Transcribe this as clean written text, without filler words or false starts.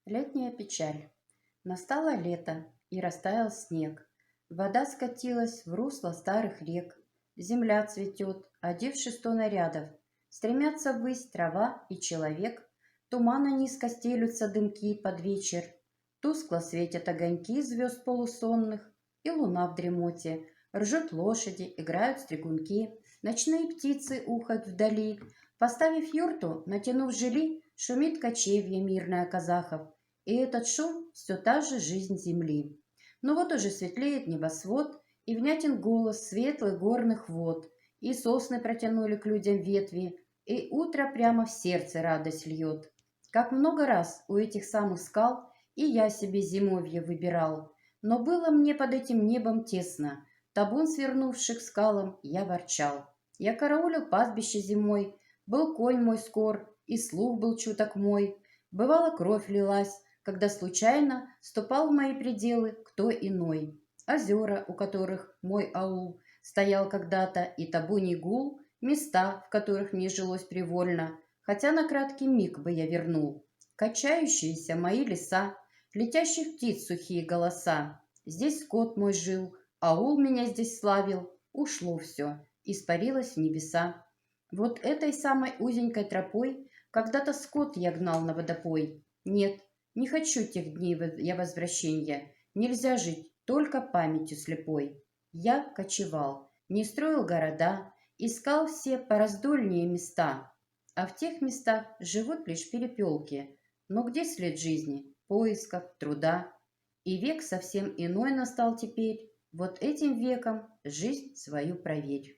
Летняя печаль. Настало лето, и растаял снег. Вода скатилась в русло старых рек. Земля цветет, одевшись сто нарядов. Стремятся ввысь трава и человек. Тумана низко стелются дымки под вечер. Тускло светят огоньки звезд полусонных, и луна в дремоте. Ржут лошади, играют стрекунки, ночные птицы ухают вдали. Поставив юрту, натянув жили, шумит кочевье мирное казахов. И этот шум все та же жизнь земли. Но вот уже светлеет небосвод, и внятен голос светлых горных вод, и сосны протянули к людям ветви, и утро прямо в сердце радость льет. Как много раз у этих самых скал и я себе зимовье выбирал, но было мне под этим небом тесно. Табун свернувших скалам я ворчал. Я караулил пастбище зимой, был конь мой скор, и слух был чуток мой. Бывало, кровь лилась, когда случайно ступал в мои пределы кто иной. Озера, у которых мой аул стоял когда-то, и табуний гул, места, в которых мне жилось привольно, хотя на краткий миг бы я вернул. Качающиеся мои леса, летящих птиц сухие голоса. Здесь скот мой жил, аул меня здесь славил. Ушло все, испарилось в небеса. Вот этой самой узенькой тропой когда-то скот я гнал на водопой. Нет, не хочу тех дней я возвращения. Нельзя жить только памятью слепой. Я кочевал, не строил города, искал все пораздольнее места. А в тех местах живут лишь перепелки. Но где след жизни, поисков, труда? И век совсем иной настал теперь. Вот этим веком жизнь свою проверь.